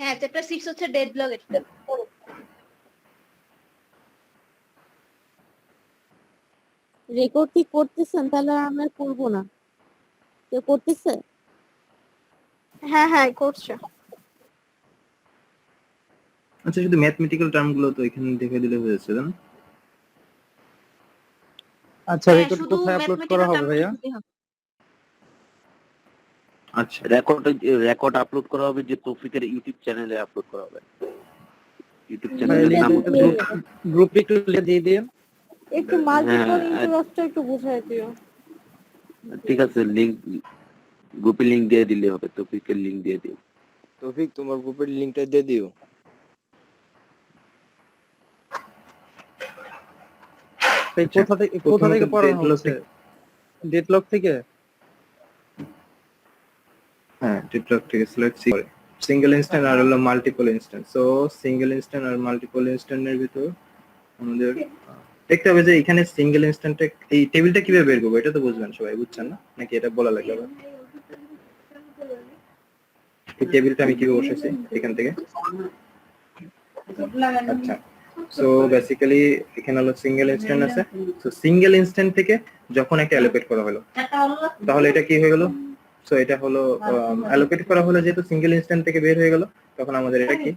হ্যাঁ চ্যাপ্টার 6 হচ্ছে ডেডলক এটা। রেকর্ড কি করতেছেন? তাহলে আমরা করব না। কেউ করতেছে? হ্যাঁ হ্যাঁ করছে। আচ্ছা শুধু ম্যাথমেটিক্যাল টার্মগুলো তো এখানে দেখে দিলে হয়ে যাচ্ছে না? আচ্ছা রেকর্ড কোথায় আপলোড করা হবে ভাইয়া? আচ্ছা রেকর্ড আপলোড করা হবে যে তৌফিকের ইউটিউব চ্যানেলে আপলোড করা হবে। ইউটিউব চ্যানেলের নাম গ্রুপ একটু দিয়ে দিন। একটু মাল্টিপল ইন্টারেস্টটা একটু বুঝাই দিও। ঠিক আছে, লিংক গ্রুপে লিংক দিয়ে দিলে হবে, তৌফিকের লিংক দিয়ে দিও। তৌফিক তোমার গ্রুপের লিংকটা দিয়ে দিও। কোথা থেকে পড়ানো হচ্ছে? ডেডলক থেকে? হ্যাঁ ডেডলক থেকে সিলেক্ট করে সিঙ্গেল ইনস্ট্যান্ট আর হলো multiple instant. So single instant আর মাল্টিপল ইনস্ট্যান্টের ভিতর আমাদের দেখতে হবে যে এখানে সিঙ্গেল ইনস্ট্যান্টে এই টেবিলটা কিভাবে বের করবো, এটা তো বুঝবেন সবাই, বুঝছেন না নাকি? এটা বলা লাগবে আবার। এই টেবিলটা আমি কিভাবে বসেছি এখান থেকে। আচ্ছা সো বেসিক্যালি এখানে হলো সিঙ্গেল ইনস্ট্যান্ট আছে। সো সিঙ্গেল ইনস্ট্যান্ট থেকে যখন একটা অ্যালোকেট করা হলো তাহলে এটা কি হয়ে গেল? সো এটা হলো অ্যালোকেট করা হলো যেহেতু সিঙ্গেল ইনস্ট্যান্ট থেকে বের হয়ে গেল, তখন আমাদের এটা কি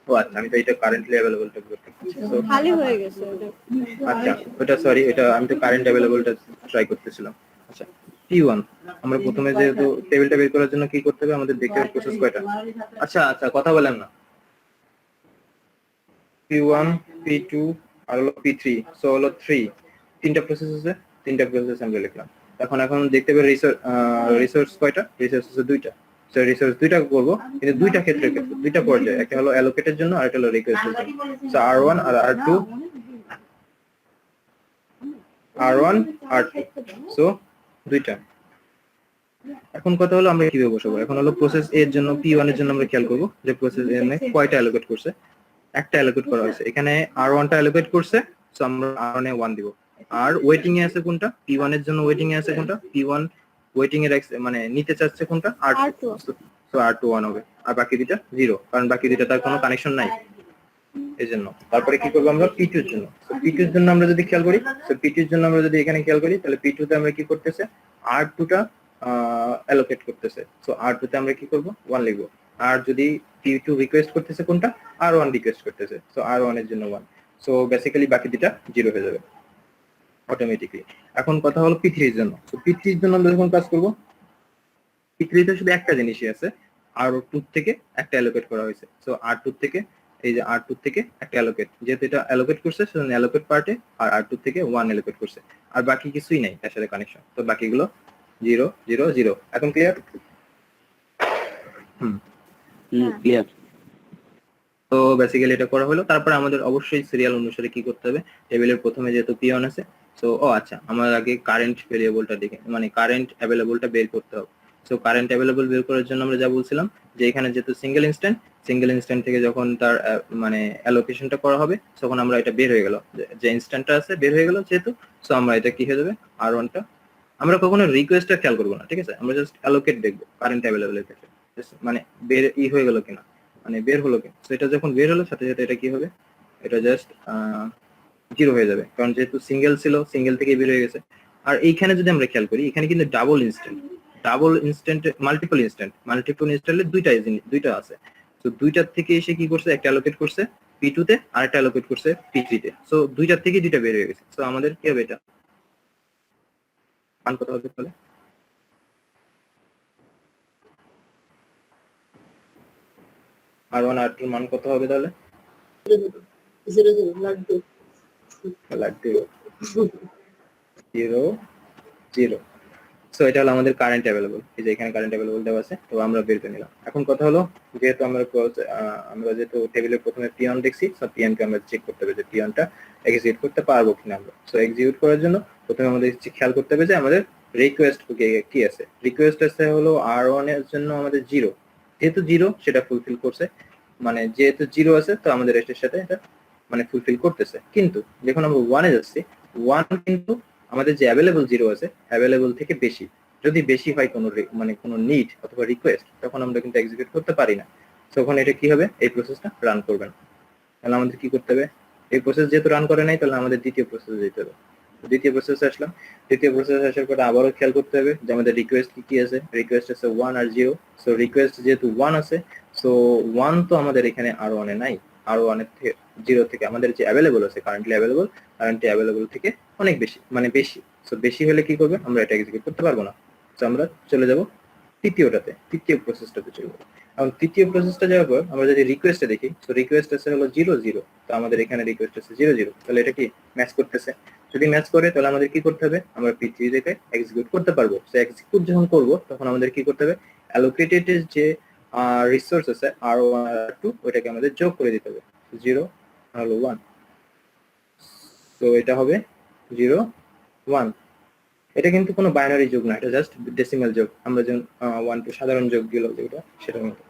ও আচ্ছা আমি তো এটা কারেন্টলি অ্যাভেলেবলটা করতে সো খালি হয়ে গেছে ওটা। আচ্ছা ওটা সরি, এটা আমি তো কারেন্ট অ্যাভেলেবলটা ট্রাই করতেছিলাম। আচ্ছা P1 আমরা প্রথমে যেহেতু টেবিলটা বের করার জন্য কি করতে হবে, আমাদের দেখতে হবে প্রসেস কয়টা। আচ্ছা আচ্ছা কথা বলেন না। P1 P2 আর হলো P3, সো হলো 3 তিনটা প্রসেস আছে, তিনটা প্রসেস আমরা লিখলাম। এখন দেখতে হবে রিসোর্স কয়টা, রিসোর্স আছে দুইটা। সো রিসোর্স দুইটা করব, কিন্তু দুইটা ক্ষেত্রে দুইটা পর্যায়ে, একটা হলো অ্যালোকেটের জন্য আর একটা হলো রিকোয়েস্টের জন্য। সো R1 আর R2 R2 সো দুইটা। এখন কথা হলো আমরা কিভাবে বসাবো। এখন হলো প্রসেস এর জন্য P1 এর জন্য আমরা খেয়াল করব যে প্রসেস এ কয়টা অ্যালোকেট করছে। একটা অ্যালোকেট করা হয়েছে, এখানে R1 টা অ্যালোকেট করছে, সো আমরা R1 এ 1 দিব। আর ওয়েটিং এ আছে কোনটা? P1 এর জন্য ওয়েটিং এ আছে কোনটা? P1 ওয়েটিং এর মানে নিতে চাচ্ছে কোনটা? R2, সো R2 1 হবে, আর বাকি দুটো 0, কারণ বাকি দুটো তার কোনো কানেকশন নাই এজন্য। তারপরে কি করব আমরা P2 এর জন্য। সো P2 এর জন্য আমরা যদি খেয়াল করি, সো P2 এর জন্য আমরা যদি এখানে খেয়াল করি, তাহলে P2 তে আমরা কি করতেছে, R2 টা অ্যালোকেট করতেছে। সো R2 তে আমরা কি করব? 1 লিখব। আর যদি P2 রিকোয়েস্ট করতেছে কোনটা? R1 রিকোয়েস্ট করতেছে, সো R1 এর জন্য 1। সো বেসিক্যালি বাকি দুটো 0 হয়ে যাবে অটোমেটিক্যালি। এখন কথা হলো P3 এর জন্য। সো P3 এর জন্য আমরা যখন কাজ করব, P3 তে শুধু একটা জিনিসই আছে, R2 থেকে একটা অ্যালোকেট করা হয়েছে। সো R2 থেকে এই যে R2 থেকে একটা অ্যালোকেট, যেহেতু এটা অ্যালোকেট করছে সেজন্য অ্যালোকেট পার্টে আর R2 থেকে 1 অ্যালোকেট করছে, আর বাকি কিছুই নাই তার সাথে কানেকশন। তো বাকিগুলো 0 0 0। এখন ক্লিয়ার? ক্লিয়ার। তো বেসিক্যালি এটা করা হলো। তারপর আমাদের অবশ্যই সিরিয়াল অনুসারে কি করতে হবে, টেবিলের প্রথমে যেহেতু P1 আছে, সো আচ্ছা আমার আগে কারেন্ট ভেরিয়েবলটা দেখে মানে কারেন্ট অ্যাভেলেবলটা বের করতে হবে। সো কারেন্ট অ্যাভেলেবল বের করার জন্য আমরা যা বলছিলাম যে এখানে যেহেতু সিঙ্গেল ইনস্ট্যান্ট থেকে যখন তার মানে অ্যালোকেশনটা করা হবে, তখন আমরা এটা বের হয়ে গেল, যে ইনস্ট্যান্টটা আছে বের হয়ে গেল যেহেতু, সো আমরা এটা কি হয়ে যাবে R1 টা। আমরা কখনো রিকোয়েস্টটা খেয়াল করবো না, ঠিক আছে? আমরা জাস্ট অ্যালোকেট দেখবো কারেন্ট অ্যাভেলেবলের ক্ষেত্রে, মানে বের হয়ে গেল কিনা, মানে বের হলো কি। তো এটা যখন বের হলো সাথে সাথে এটা কি হবে, এটা জাস্ট 0 হয়ে যাবে, কারণ যেহেতু সিঙ্গেল ছিল, সিঙ্গেল থেকে বের হয়ে গেছে। আর এইখানে যদি আমরা খেয়াল করি, এখানে কিন্তু ডাবল ইনস্ট্যান্ট মাল্টিপল ইনস্ট্যান্টে দুইটা আছে। তো দুইটার থেকে এসে কি করছে, একটা অ্যালোকেট করছে P2 তে আর একটা অ্যালোকেট করছে P3 তে। সো দুইটার থেকে দুইটা বের হয়ে গেছে। সো আমাদের কি হবে, এটা মান কত হবে তাহলে? R1 R2 মান কত হবে তাহলে? 0 0 সো এটা হলো আমাদের কারেন্ট অ্যাভেলেবল। এই যে এখানে কারেন্ট অ্যাভেলেবল দেওয়া আছে, তো আমরা বের করে নিলাম। এখন কথা হলো যেহেতু আমরা যেহেতু টেবিলের প্রথমে P1 দেখছি, সো P1 কে আমরা চেক করতে হবে যে P1 টা এক্সিকিউট করতে পারবো কিনা আমরা। সো এক্সিকিউট করার জন্য প্রথমে আমাদের খেয়াল করতে হবে যে আমাদের রিকোয়েস্ট কি আছে। রিকোয়েস্ট আছে হলো R1 এর জন্য আমাদের 0, যেহেতু 0 সেটা ফুলফিল করছে, মানে যেহেতু 0 আছে তো আমাদের এটার সাথে এটা মানে ফুলফিল করতেছে। কিন্তু যখন আমরা 1 এ যাচ্ছি, 1 কিন্তু আমাদের যে অ্যাভেলেবল 0 আছে অ্যাভেলেবল থেকে বেশি, যদি বেশি হয় কোনো মানে কোনো নিড অথবা রিকোয়েস্ট, তখন আমরা কিন্তু এক্সিকিউট করতে পারি না। তখন এটা কি হবে, এই প্রসেসটা রান করবে না। তাহলে আমাদের কি করতে হবে, এই প্রসেস যেহেতু রান করে নাই, তাহলে আমাদের দ্বিতীয় প্রসেসে যেতে হবে। দ্বিতীয় প্রসেসে আসলাম, দ্বিতীয় প্রসেসে আসার পরে আবারও খেয়াল করতে হবে যে আমাদের রিকোয়েস্ট কি আছে। রিকোয়েস্ট আছে 1 আর 0। সো রিকোয়েস্ট যেহেতু 1 আছে, সো 1 তো আমাদের এখানে R1 এ নাই। R1 এর থেকে 0 থেকে আমাদের যে অ্যাভেলেবল আছে, কারেন্টলি অ্যাভেলেবল থেকে অনেক বেশি, মানে বেশি। সো বেশি হলে কি করবে, আমরা এটা এক্সিকিউট করতে পারবো না। সো আমরা চলে যাব তৃতীয় প্রসেসটাতে চলে যাবো। এখন তৃতীয় প্রসেসটা যাওয়ার পর আমরা যদি রিকোয়েস্টে দেখি, তো রিকোয়েস্ট আছে হলো 0 0, তো আমাদের এখানে রিকোয়েস্ট আছে 0 0, তাহলে এটা কি ম্যাচ করতেছে। যদি ম্যাচ করে তাহলে আমাদের কি করতে হবে, আমরা P3 থেকে এক্সিকিউট করতে পারবো। সো এক্সিকিউট যখন করব তখন আমাদের কি করতে হবে, অ্যালোকেটেড যে রিসোর্স আছে R1 R2, ওইটাকে আমাদের যোগ করে দিতে হবে। 0 হলো 1, তো এটা হবে 0 1। এটা কিন্তু কোনো বাইনারি যোগ না, এটা জাস্ট ডেসিমাল যোগ। আমরা যেমন 1 টু সাধারণ যোগ দিল যেটা, সেটার মতো।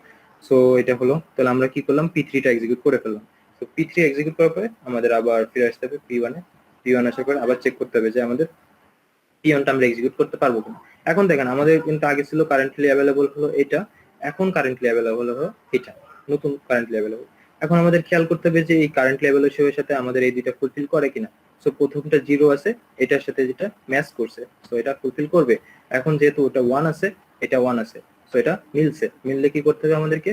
সো এটা হলো, তাহলে আমরা কি করলাম, P3 টা এক্সিকিউট করে ফেললাম। তো P3 এক্সিকিউট করার পরে আমাদের আবার ফিরে আসতে হবে P1 এ। P1 আসার পর আবার চেক করতে হবে যে আমাদের P1 টা আমরা এক্সিকিউট করতে পারবো কিনা। এখন দেখেন আমাদের কিন্তু আগে ছিল কারেন্টলি অ্যাভেলেবল হলো এটা, এখন কারেন্টলি অ্যাভেলেবল হলো এটা, নতুন কারেন্টলি অ্যাভেলেবল। এখন আমাদের খেয়াল করতে হবে যে এই কারেন্টলি অ্যাভেলেবল সাথে আমাদের এই দুইটা ফুলফিল করে কিনা। সো প্রথমটা 0 আছে, এটার সাথে যেটা ম্যাচ করছে, সো এটা ফুলফিল করবে। এখন যেহেতু ওটা 1 আছে, এটা 1 আছে, সো এটা মিলছে। মিললে কি করতে হবে আমাদেরকে,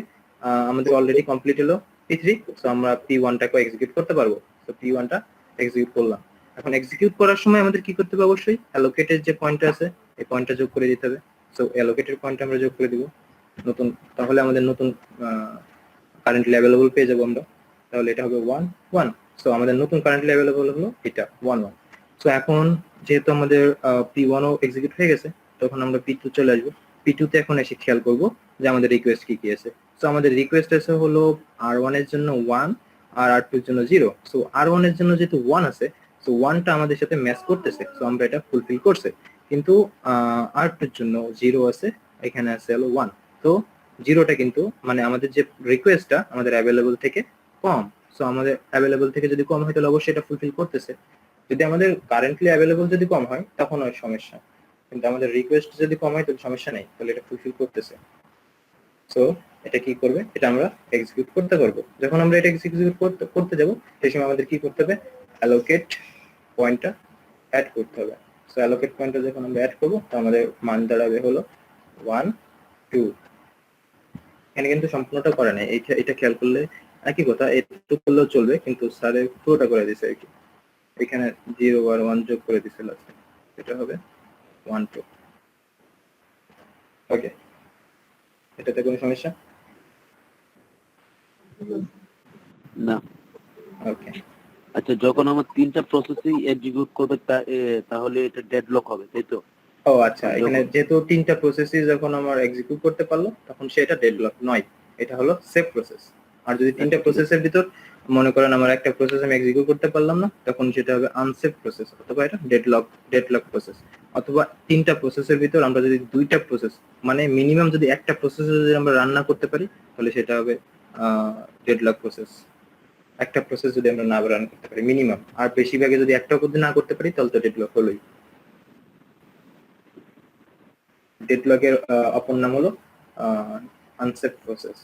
আমাদের অলরেডি কমপ্লিট হলো P3, সো আমরা P1 টাকে এক্সিকিউট করতে পারবো। সো P1 টা এক্সিকিউট করলাম। এখন এক্সিকিউট করার সময় আমাদের কি করতে হবে, অবশ্যই অ্যালোকেটেড যে পয়েন্টটা আছে এই পয়েন্টটা যোগ করে দিতে হবে। সো অ্যালোকেটেড পয়েন্টটা আমরা যোগ করে দিব নতুন, তাহলে আমাদের নতুন কারেন্টলি অ্যাভেলেবল পেয়ে যাবো আমরা। তাহলে এটা হবে 1 1। সো আমাদের নতুন কারেন্টলি অ্যাভেলেবল হলো এটা 1 1। সো এখন যেহেতু আমাদের P1 ও এক্সিকিউট হয়ে গেছে, তখন আমরা P2 চলে আসবো। P2 তে এখন এসে খেয়াল করব যে আমাদের রিকোয়েস্ট কি আছে। সো আমাদের রিকোয়েস্ট আছে হলো R1 এর জন্য 1 আর R2 এর জন্য 0। সো R1 এর জন্য যেহেতু 1 আছে, সো 1 টা আমাদের সাথে ম্যাচ করতেছে, সো আমরা এটা ফুলফিল করছে। কিন্তু R2 এর জন্য 0 আছে, এখানে আছে হলো 1। তো 0টা কিন্তু মানে আমাদের যে রিকোয়েস্টটা আমাদের অ্যাভেলেবল থেকে কম। সো আমাদের অ্যাভেলেবল থেকে যদি কম হয় তাহলে অবশ্যই এটা ফুলফিল করতেছে। যদি আমাদের কারেন্টলি অ্যাভেলেবল যদি কম হয় তখন হয় সমস্যা, কিন্তু আমাদের রিকোয়েস্ট যদি কম হয় তাহলে সমস্যা নেই, তাহলে এটা ফুলফিল করতেছে। সো এটা কি করবে, এটা আমরা এক্সিকিউট করতে পারবো। যখন আমরা এটা এক্সিকিউট করতে যাব, সেই সময় আমাদের কি করতে হবে, অ্যালোকেট পয়েন্টটা অ্যাড করতে হবে। সো অ্যালোকেট পয়েন্টটা যখন আমরা অ্যাড করব, তো আমাদের মান দাঁড়াবে হলো 1 2। এখানে কিন্তু সম্পূর্ণটা করে নাই, এটা খেয়াল করলে একই কথা, একটু করলেও চলবে, কিন্তু স্যারের পুরোটা করে দিছে আর কি। এখানে 0 আর 1 যোগ করে দিছে লাস্টে, এটা হবে 1 2। ওকে, এটাতে কোনো সমস্যা না। ওকে। আচ্ছা, যখন আমার 3টা প্রসেসই এক্সিকিউট করবে তাহলে এটা ডেডলক হবে, তাই তো? ও আচ্ছা, এখানে যেহেতু 3টা প্রসেসই যখন আমার এক্সিকিউট করতে পারলো, তখন সেটা ডেডলক নয়, এটা হলো সেফ প্রসেস। আর যদি 3টা প্রসেসের ভিতর মনে করেন আমার একটা প্রসেস আমি এক্সিকিউট করতে পারলাম না, তখন সেটা হবে আনসেফ প্রসেস, অথবা এটা ডেডলক প্রসেস। অথবা 3টা প্রসেসের ভিতর আমরা যদি 2টা প্রসেস, মানে মিনিমাম যদি একটা প্রসেস যদি আমরা রান না করতে পারি, তাহলে সেটা হবে ডেডলক প্রসেস। একটা প্রসেস যদি আমরা না রান করতে পারি মিনিমাম, আর বেশিরভাগে যদি একটাও যদি না করতে পারি, তাহলে তো ডেডলক হলোই। ডেডলকের অপর নাম হলো unsafe process,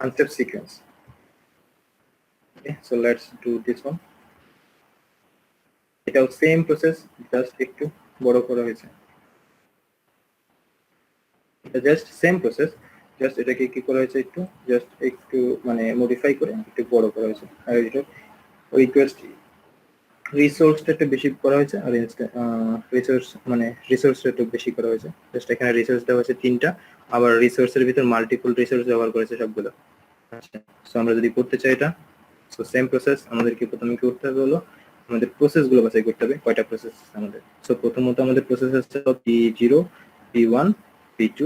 unsafe sequence. Okay, so let's do this one. এটাও সেম প্রসেস, জাস্ট একটু বড় করা হয়েছে। এটা জাস্ট সেম প্রসেস, জাস্ট এটাকে কি করা হয়েছে, একটু মানে মডিফাই করে একটু বড় করা হয়েছে। আর এটা রিকোয়েস্ট রিসোর্সটা একটু বেশি করা হয়েছে, আর রিসোর্সটা একটু বেশি করা হয়েছে। জাস্ট এখানে রিসোর্স দেওয়া হয়েছে 3টা, আবার রিসোর্সের ভিতর মাল্টিপল রিসোর্স ব্যবহার করেছে সবগুলো। আচ্ছা, সো আমরা যদি করতে চাই এটা, সো সেম প্রসেস, আমাদেরকে প্রথমে কি করতে হবে হলো আমাদের প্রসেসগুলো বাছাই করতে হবে, কয়টা প্রসেস আমাদের। সো প্রথমত আমাদের প্রসেস হচ্ছে P0 P1 P2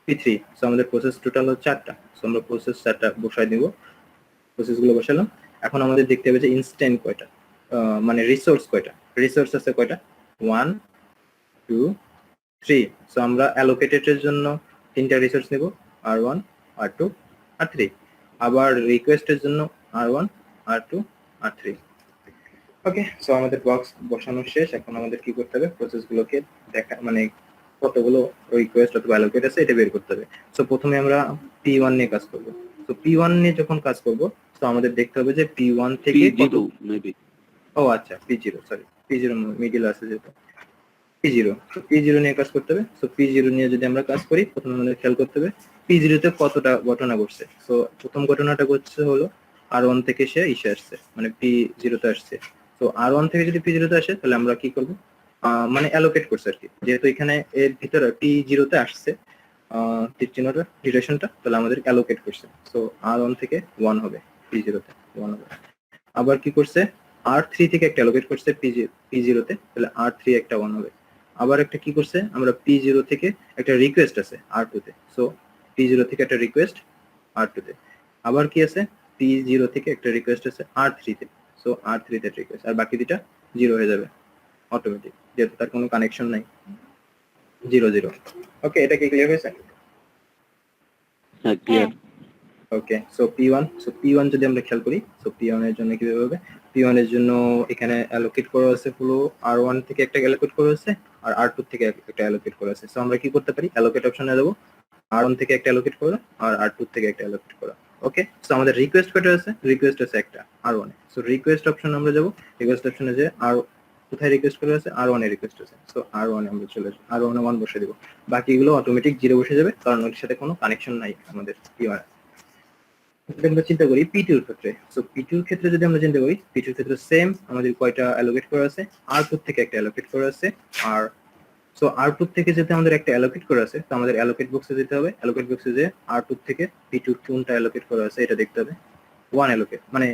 P3। So আমাদের প্রসেস টোটাল হচ্ছে 4টা। সো আমরা প্রসেস 4টা বসাই দিব, প্রসেসগুলো বসালাম। এখন আমাদের দেখতে হবে যে ইনস্ট্যান্ট কয়টা, মানে রিসোর্স কয়টা, রিসোর্স আছে কয়টা, 1 2 3। সো আমরা অ্যালোকেটেড এর জন্য 3টা রিসোর্স নেব, R1 R2 R3। আবার রিকোয়েস্টের জন্য R1 R2 R3। ওকে, সো আমাদের বক্স বসানো শেষ। এখন আমাদের কি করতে হবে, প্রসেসগুলোকে দেখা মানে কতগুলো রিকোয়েস্ট অথবা অ্যালোকেট আছে এটা বের করতে হবে। সো প্রথমে আমরা P1 নিয়ে কাজ করব। তো P1 নিয়ে যখন কাজ করব তো আমাদের দেখতে হবে যে P1 থেকে কত, P0 মেবি। ও আচ্ছা P0, সরি P0 মিডল আছে যেটা P0, তো P0 নিয়ে কাজ করতে হবে। সো P0 নিয়ে যদি আমরা কাজ করি প্রথমে আমাদের খেয়াল করতে হবে P0 তে কতটা ঘটনা ঘটছে। সো প্রথম ঘটনাটা ঘটছে হলো R1 থেকে সে ইসে আসছে, মানে P0 তে আসছে। তো R1 থেকে যদি P0 তে আসে তাহলে আমরা কি করব, মানে অ্যালোকেট করছে আর কি, যেহেতু এখানে এর ভিতরে P0 তে আসছে তীর চিহ্নটা ডিউরেশনটা, তাহলে আমাদের অ্যালোকেট করছে। সো R1 থেকে 1 হবে, P0 তে 1 হবে। আবার কি করছে, R3 থেকে একটা অ্যালোকেট করছে P0 তে, তাহলে R3 একটা 1 হবে। আবার একটা কি করছে, আমরা P0 থেকে একটা রিকোয়েস্ট আছে R2 তে, সো P0 থেকে একটা রিকোয়েস্ট R2 তে। আবার কি আছে, P0 থেকে একটা রিকোয়েস্ট আছে R3 তে, সো R3 তে রিকোয়েস্ট, আর বাকি দুটা 0 হয়ে যাবে অটোমেটিক, যেহেতু তার কোনো কানেকশন নাই। 0 0। ওকে, এটা কি ক্লিয়ার হয়েছে? হ্যাঁ ক্লিয়ার। ওকে, সো P1 যদি আমরা খেয়াল করি, সো P1 এর জন্য কিভাবে হবে, P1 এর জন্য এখানে অ্যালোকেট করা আছে হলো R1 থেকে একটা অ্যালোকেট করা আছে আর R2 থেকে একটা অ্যালোকেট করা আছে। সো আমরা কি করতে পারি, অ্যালোকেট অপশনে যাব, R1 থেকে একটা অ্যালোকেট করা আর R2 থেকে একটা অ্যালোকেট করা। ওকে, সো আমাদের রিকোয়েস্ট কয়টা আছে, রিকোয়েস্ট আছে একটা R1 এ। সো রিকোয়েস্ট অপশনে আমরা যাব, রিকোয়েস্ট অপশনে যে আর কোথায় রিকোয়েস্ট করা আছে, R1 এ রিকোয়েস্ট আছে। সো R1 এ আমরা চলে আসব, R1 এ 1 বসে দেব, বাকিগুলো অটোমেটিক 0 বসে যাবে কারণ ওর সাথে কোনো কানেকশন নাই আমাদের P1। যদি আমরা চিন্তা করি P2 এর ক্ষেত্রে, সো P2 এর ক্ষেত্রে যদি আমরা চিন্তা করি, P2 এর ক্ষেত্রে সেম, আমাদের কয়টা অ্যালোকেট করা আছে, R2 থেকে একটা অ্যালোকেট করা আছে। আর সো R2 থেকে যেতে আমাদের একটা অ্যালোকেট করা আছে, তো আমাদের অ্যালোকেট বক্সে যেতে হবে, অ্যালোকেট বক্সে যে R2 থেকে P2 কোনটা অ্যালোকেট করা আছে এটা দেখতে হবে। 1 অ্যালোকেট, মানে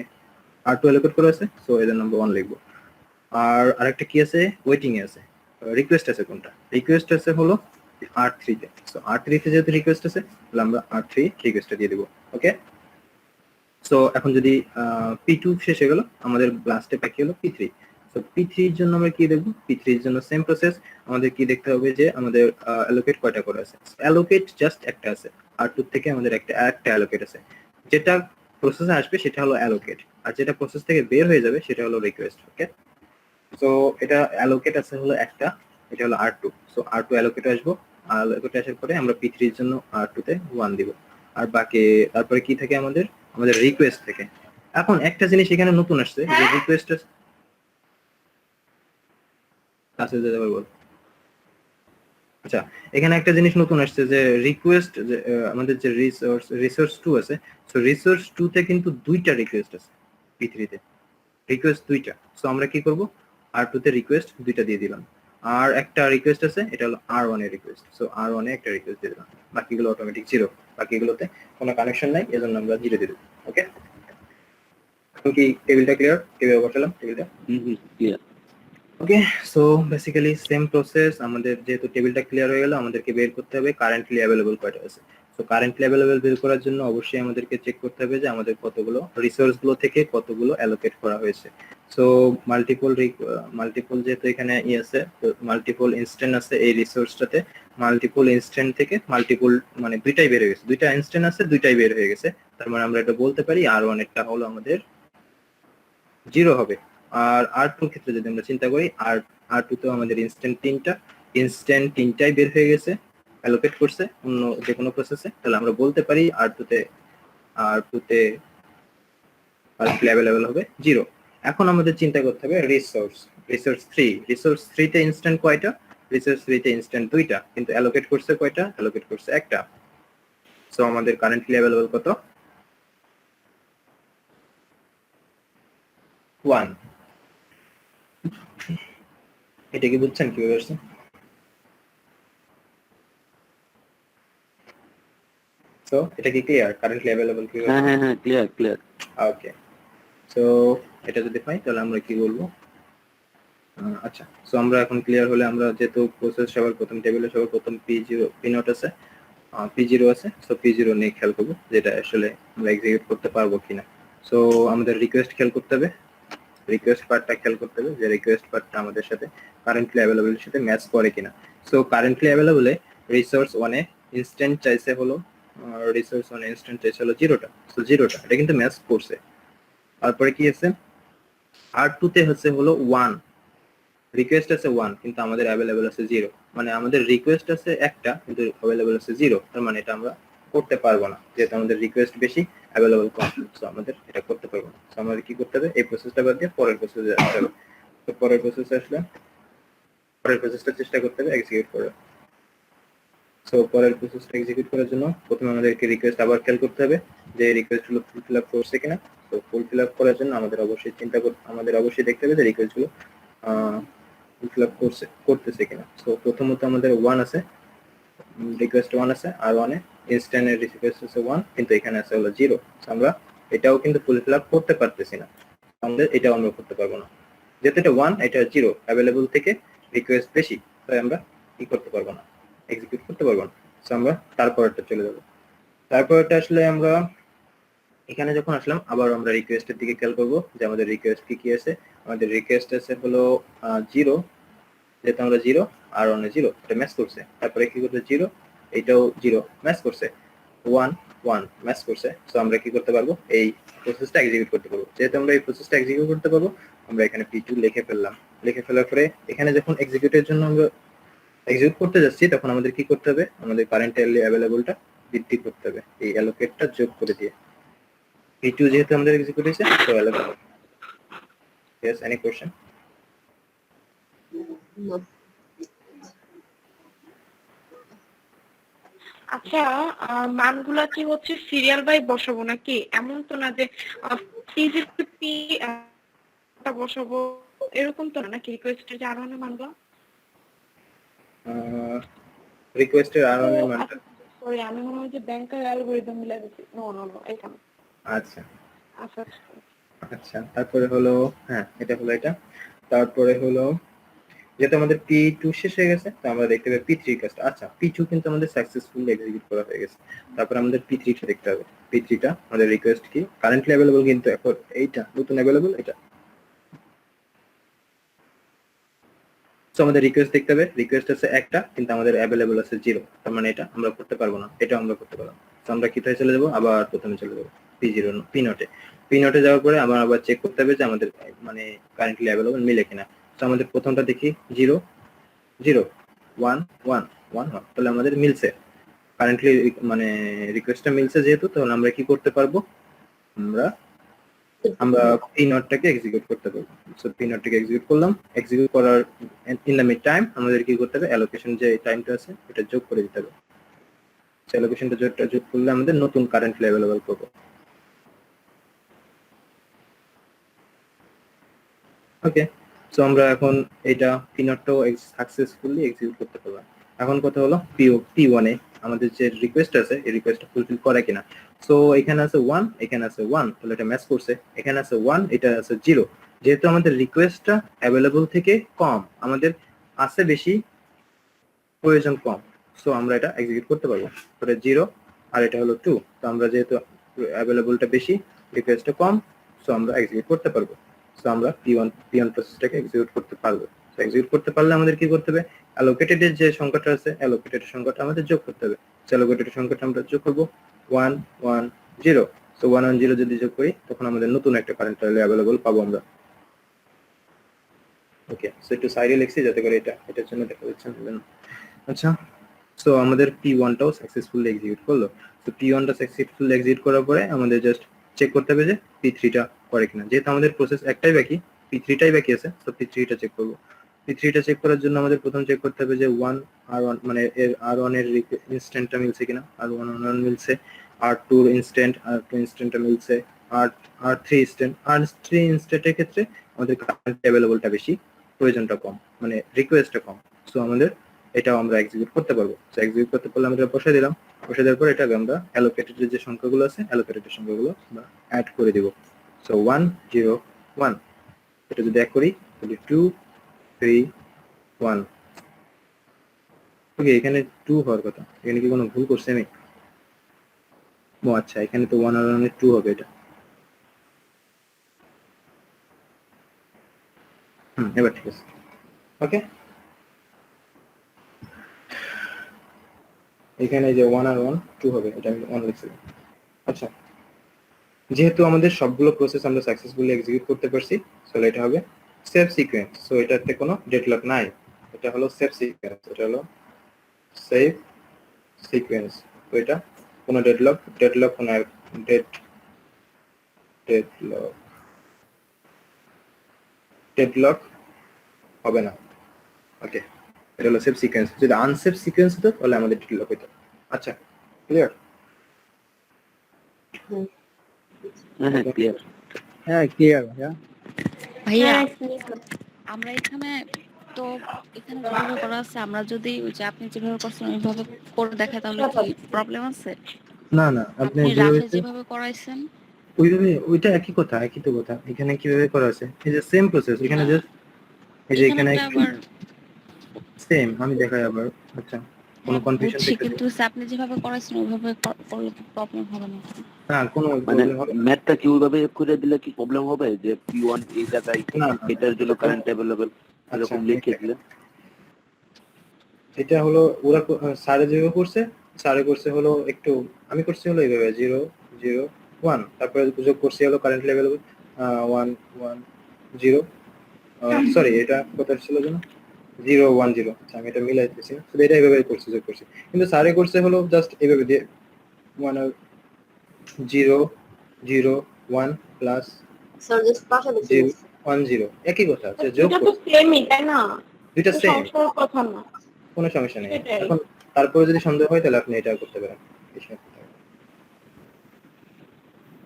R2 অ্যালোকেট করা আছে, সো এর নাম্বার 1 লিখবো। আর আরেকটা কি আছে, ওয়েটিং এ আছে, রিকোয়েস্ট আছে কোনটা, রিকোয়েস্ট আছে হলো R3 তে। সো R3 তে যেহেতু রিকোয়েস্ট আছে তাহলে আমরা R3 রিকোয়েস্টটা দিয়ে দেব। ওকে, সো এখন যদি P2 শেষ হয়ে গেল, আমাদের লাস্টে বাকি হলো P3। সো P3 এর জন্য আমরা কি দেখব, P3 এর জন্য সেম প্রসেস, আমাদের কি দেখতে হবে যে আমাদের অ্যালোকেট কয়টা করে আছে, অ্যালোকেট জাস্ট একটা আছে, R2 থেকে আমাদের একটা অ্যালোকেট আছে, যেটা প্রসেসে আসবে সেটা হলো অ্যালোকেট, আর যেটা প্রসেস থেকে বের হয়ে যাবে সেটা হলো রিকোয়েস্ট। ওকে, সো এটা অ্যালোকেট আছে হলো একটা, এটা হলো R2। সো R2 অ্যালোকেট আসবো, অ্যালোকেট আসার পরে আমরা P3 এর জন্য R2 তে 1 দিব, আর বাকি তারপরে কি থাকে আমাদের রিকোয়েস্ট থেকে। এখন একটা জিনিস এখানে নতুন আসছে, যে রিকোয়েস্ট আছে যে বল, আচ্ছা এখানে একটা জিনিস নতুন আসছে যে রিকোয়েস্ট, যে আমাদের যে রিসোর্স 2 আছে, সো রিসোর্স 2 তে কিন্তু দুইটা রিকোয়েস্ট আছে, P3 তে রিকোয়েস্ট দুইটা। সো আমরা কি করব, R2 তে রিকোয়েস্ট দুইটা দিয়ে দিলাম, আর একটা রিকোয়েস্ট আছে এটা হলো R1 এর রিকোয়েস্ট, সো R1 এ একটা রিকোয়েস্ট দিয়ে দিলাম, বাকিগুলো অটোমেটিক 0, বাকিগুলোতে কোনো কানেকশন নাই, এজন্য আমরা 0 দিয়ে দেব। ওকে, এখন কি টেবিলটা ক্লিয়ার, কিভাবে বসালাম টেবিলটা? Clear. Okay, so basically same process, আমাদের যেহেতু টেবিলটা ক্লিয়ার হয়ে গেল, আমাদেরকে বের করতে হবে কারেন্টলি অ্যাভেলেবল কয়টা আছে। সো কারেন্টলি অ্যাভেলেবল বের করার জন্য অবশ্যই আমাদেরকে চেক করতে হবে যে আমাদের কতগুলো রিসোর্স গুলো থেকে কতগুলো অ্যালোকেট করা হয়েছে। সো মাল্টিপল যেহেতু এখানে ই আছে, মাল্টিপল ইনস্ট্যান্ট আছে এই রিসোর্সটাতে, মাল্টিপল ইনস্ট্যান্ট থেকে মাল্টিপল মানে দুইটাই বের হয়ে গেছে, দুইটা ইনস্ট্যান্ট আছে দুইটাই বের হয়ে গেছে, তার মানে আমরা এটা বলতে পারি R1 এরটা হলো আমাদের 0 হবে। আর R2 এর ক্ষেত্রে যদি আমরা চিন্তা করি, R2 তে আমাদের ইনস্ট্যান্ট তিনটাই বের হয়ে গেছে, অ্যালোকেট করছে অন্য যে কোনো প্রসেসে, তাহলে আমরা বলতে পারি R2 তে কারেন্টলি অ্যাভেলেবল হবে 0। এখন আমাদের চিন্তা করতে হবে রিসোর্স 3 তে ইনস্ট্যান্ট কয়টা, রিসোর্স 3 তে ইনস্ট্যান্ট দুইটা, কিন্তু অ্যালোকেট করছে কয়টা, অ্যালোকেট করছে একটা। সো আমাদের কারেন্টলি অ্যাভেলেবল কত, 1। এটা কি বুঝছেন কিভাবে আসছে? সো এটা কি ক্লিয়ার, কারেন্টলি অ্যাভেলেবল কিভাবে? হ্যাঁ ক্লিয়ার। ওকে, সো এটা যদি পাই তাহলে আমরা কি বলবো, আচ্ছা সো আমরা এখন ক্লিয়ার হলে, আমরা যেহেতু প্রসেস সবার প্রথম টেবিলে সবার প্রথম P0 আছে, P0 আছে, সো P0 নিয়ে খেয়াল করবো যেটা আসলে আমরা এক্সিকিউট করতে পারবো কিনা। সো আমাদের রিকোয়েস্ট খেয়াল করতে হবে, রিকোয়েস্ট পার্টটা খেয়াল করতে হবে যে রিকোয়েস্ট পার্টটা আমাদের সাথে কারেন্টলি অ্যাভেলেবল সাথে ম্যাচ করে কিনা। সো কারেন্টলি অ্যাভেলেবলে রিসোর্স 1 এ ইনস্ট্যান্ট চাইছে হলো, রিসোর্স 1 এ ইনস্ট্যান্ট চাইছে হলো 0টা, সো 0টা এটা কিন্তু ম্যাচ করছে। তারপরে কি আছে, R2 তে হচ্ছে হলো 1, রিকোয়েস্ট আছে 1 কিন্তু আমাদের অ্যাভেলেবল আছে 0, মানে আমাদের রিকোয়েস্ট আছে একটা কিন্তু অ্যাভেলেবল আছে 0, তার মানে এটা আমরা করতে পারবো না, যেহেতু আমাদের রিকোয়েস্ট বেশি অ্যাভেলেবল কম, সো আমাদের এটা করতে পারবো না। সো আমাদের কি করতে হবে, এই প্রসেসটা বাদ দিয়ে পরের প্রসেসে আসতে হবে। তো পরের প্রসেসে আসলে পরের প্রসেসটা চেষ্টা করতে হবে এক্সিকিউট করার। সো পরের প্রসেসটা এক্সিকিউট করার জন্য প্রথমে আমাদেরকে রিকোয়েস্ট আবার খেয়াল করতে হবে যে রিকোয়েস্ট গুলো ফুলফিল আপ করছে কিনা। তো ফুলফিল আপ করার জন্য আমাদের অবশ্যই দেখতে হবে যে রিকোয়েস্ট গুলো ফুলফিল আপ করতেছে কিনা। সো প্রথমত আমাদের 1 আছে, রিকোয়েস্ট 1 আছে, আর 1 এ ইনস্ট্যান্ট এর রিকোয়েস্ট আছে 1, কিন্তু এখানে আছে হলো 0। আমরা এটাও কিন্তু ফুলফিল আপ করতে পারতেছি না, আমাদের এটাও আমরা করতে পারবো না, যেহেতু এটা 1 এটা 0, অ্যাভেলেবল থেকে রিকোয়েস্ট বেশি, তাই আমরা কি করতে পারবো না, এক্সিকিউট করতে পারবো না। সো আমরা তারপরটা চলে যাব। তারপরটা আসলে আমরা এখানে যখন আসলাম আবার আমরা রিকোয়েস্টের দিকে খেয়াল করবো যে আমাদের রিকোয়েস্ট কি আছে। আমাদের রিকোয়েস্ট আছে হলো 0, যেহেতু আমরা 0 আর 1 0 এটা ম্যাচ করছে। তারপরে কি করতে 0 এটাও 0 ম্যাচ করছে, 1 1 ম্যাচ করছে। সো আমরা কি করতে পারবো, এই প্রসেসটা এক্সিকিউট করতে পারবো। যেহেতু আমরা এই প্রসেসটা এক্সিকিউট করতে পারবো, আমরা এখানে p2 লিখে ফেললাম। লিখে ফেলার পরে এখানে যখন এক্সিকিউটের জন্য আমরা এক্সিকিউট করতে যাচ্ছি তখন আমাদের কি করতে হবে, আমাদের কারেন্টলি অ্যাভেলেবলটা বৃদ্ধি করতে হবে এই অ্যালোকেটটা যোগ করে দিয়ে। p2 যেহেতু আমাদের এক্সিকিউট হয়েছে, তো অ্যালোকেট। Yes, any question? আচ্ছা, মানগুলা কি হচ্ছে সিরিয়াল বাই বসাবো নাকি? এমন তো না যে পি বসাবো, এরকম তো না নাকি? রিকোয়েস্টের যে আরো মানগুলো রিকোয়েস্টের আর অনেক মানটা, সরি আমি মনে হয় যে ব্যাংকের অ্যালগরিদম মিলাই দিচ্ছি। নো এটা না। আচ্ছা আচ্ছা আচ্ছা। তারপরে হলো, হ্যাঁ এটা হলো এটা। তারপরে হলো যেহেতু আমাদের p2 শেষ হয়ে গেছে, তো আমরা দেখতে পাই p3 কাজটা। আচ্ছা, p2 কিন্তু আমাদের সাকসেসফুলি এক্সিকিউট করা হয়ে গেছে। তারপর আমাদের p3 টা দেখতে হবে। p3 টা আমাদের রিকোয়েস্ট কি কারেন্টলি अवेलेबल, কিন্তু এখন এইটা নতুন अवेलेबल এটা। সো আমাদের রিকোয়েস্ট দেখতে হবে, রিকোয়েস্ট আছে একটা কিন্তু আমাদের अवेलेबल আছে 0, তার মানে এটা আমরা করতে পারবো না, এটা আমরা করতে পারবো। সো আমরা কিটায় চলে যাব, আবার প্রথমে চলে যাব p0 p0 যাওয়ার পরে আবার চেক করতে হবে যে আমাদের মানে কারেন্টলি अवेलेबल মিলে কিনা। তো আমাদের প্রথমটা দেখি 0 0 1 1 1 1, তাহলে আমাদের মিলছে, কারেন্টলি মানে রিকোয়েস্টটা মিলছে যেহেতু, তাহলে আমরা কি করতে পারবো, আমরা p0টাকে এক্সিকিউট করতে পারবো। সো p0টাকে এক্সিকিউট করলাম। এক্সিকিউট করার ইন দ্য মিড টাইম আমাদের কি করতে হবে, অ্যালোকেশন যে টাইমটা আছে এটা যোগ করে দিতে হবে। সো অ্যালোকেশনটা যোগ করলে আমাদের নতুন কারেন্টলি अवेलेबल পাবো। ওকে, সো আমরা এখন এটা p0টাও সাকসেসফুলি এক্সিকিউট করতে পারলাম। এখন কথা হলো p1 এ আমাদের যে রিকোয়েস্ট আছে এই রিকোয়েস্টটা ফুলফিল করে কিনা। সো এখানে আছে 1, এখানে আছে 1, তাহলে এটা ম্যাচ করছে। এখানে আছে 1, এটা আছে 0, যেহেতু আমাদের রিকোয়েস্টটা अवेलेबल থেকে কম, আমাদের আছে বেশি, প্রয়োজন কম, সো আমরা এটা এক্সিকিউট করতে পারবো। তাহলে 0 আর এটা হলো 2, তো আমরা যেহেতু अवेलेबलটা বেশি, রিকোয়েস্টটা কম, সো আমরা এক্সিকিউট করতে পারবো। সো আমরা p1 প্রসেসটাকে এক্সিকিউট করতে পারবো। সো এক্সিকিউট করতে পারলে আমাদের কি করতে হবে, অ্যালোকেটেড এর যে সংখ্যাটা আছে অ্যালোকেটেড সংখ্যাটা আমাদের যোগ করতে হবে। সো অ্যালোকেটেড সংখ্যাটা আমরা যোগ করব 1 1 0। সো 1 1 0 যদি যোগ করি তখন আমাদের নতুন একটা কারেন্ট अवेलेबल পাবো আমরা। ওকে, সো একটু সাইডে লিখছি যাতে করে এটার জন্য দেখা যাচ্ছে না। আচ্ছা, সো আমাদের p1টাও সাকসেসফুলি এক্সিকিউট করলো। তো p1টা সাকসেসফুলি এক্সিকিউট করার পরে আমাদের জাস্ট চেক করতে হবে যে p3টা করে কিনা। যেহেতু আমাদের প্রসেস একটাই বাকি, p3টাই বাকি আছে, তো p3টা চেক করব। p3টা চেক করার জন্য আমাদের প্রথম চেক করতে হবে যে 1 r1 মানে এর r1 এর ইনস্ট্যান্টটা মিলছে কিনা। r1 r1 মিলছে, r2 r2 ইনস্ট্যান্টটা মিলছে, r3 ইনস্ট্যান্টের ক্ষেত্রে আমাদের কারেন্ট अवेलेबलটা বেশি, প্রয়োজনটা কম, মানে রিকোয়েস্টটা কম। সো আমাদের এটাও আমরা এক্সিকিউট করতে পারবো। সো এক্সিকিউট করতে পারলে আমরা বসাই দিলাম। বসাই দেওয়ার পর এটাকে আমরা অ্যালোকেটেড যে সংখ্যাগুলো আছে অ্যালোকেটেড সংখ্যাগুলো আমরা অ্যাড করে দিব। সো 1 0 1, এটা যদি অ্যাড করি তাহলে 2 3 1। ওকে, এখানে 2 হওয়ার কথা, এখানে কি কোনো ভুল করছি আমি? ও আচ্ছা, এখানে তো 1 আর 1 এর 2 হবে এটা। এবার ঠিক আছে। ওকে, এখানে যে 1 আর 1 2 হবে, এটা আমি 1 লিখছিলাম। আচ্ছা, যেহেতু আমাদের সবগুলো প্রসেস আমরা সাকসেসফুলি এক্সিকিউট করতে পারছি, সো এটা হবে সেভ সিকোয়েন্স। সো এটাতে কোনো ডেডলক নাই, এটা হলো সেভ সিকোয়েন্স, এটা হলো সেভ সিকোয়েন্স। তো এটা কোনো ডেডলক কোনো ডেডলক হবে না। ওকে, এটা হলো সেভ সিকোয়েন্স। যদি আনসেভ সিকোয়েন্স হতো তাহলে আমাদের ডেডলক হতো। আচ্ছা, ক্লিয়ার? হ্যাঁ ক্লিয়ার। হ্যাঁ ক্লিয়ার ভাইয়া। ভাইয়া হ্যাঁ, আমরা এখানে তো এখানে যেভাবে করা আছে আমরা যদি ওই যে আপনি যেভাবে করছেন ওইভাবে করে দেখাই তাহলে কি প্রবলেম আছে? না না, আপনি আপনি যেভাবে রাফে যেভাবে করাইছেন ওইভাবে, ওইটা একই কথা, একই তো কথা। এখানে কিভাবে করা আছে, এই যে সেম প্রসেস এখানে, না, জাস্ট এই যে এখানে এখানেরটা আবার সেম আমি দেখাই আবার। আচ্ছা, কোনো হ্যাঁ কনফিউশন বুঝছি, দেখতেছি? কিন্তু আপনি যেভাবে করাইছেন ওইভাবে করলে প্রবলেম হবে না? না, কোনো মানে প্রবলেম হবে না। ম্যাথটা কি ওইভাবে করে দিলে কি প্রবলেম হবে যে P1 এই জায়গায় না, এটার জন্য কারেন্ট অ্যাভেলেবল আচ্ছা, এরকম লিখে দিলে? এটা হলো ওরা স্যারে যেভাবে করছে, স্যারে করছে হলো একটু, আমি করছি হলো এইভাবে 0 0 1, তারপরে যোগ করছি হলো কারেন্ট লেভেল 1 1 0, সরি এটা কত ছিল যেন 0 1 0। আচ্ছা, আমি এটা মিলাইতেছি না, শুধু এটা এইভাবে করছি, যোগ করছি। কিন্তু স্যারে করছে হলো জাস্ট এইভাবে দিয়ে 1 0 0 1 প্লাস স্যার জাস্ট পাশাপাশি 0 1 0, একই কথা, যে যোগ এটা তো করছে সেমই তাই না? দুইটা তো সেম, সমস্যার কথা না। কোনো সমস্যা নেই। সেটাই। এখন তারপরে যদি সন্দেহ হয় তাহলে আপনি এটা করতে পারেন,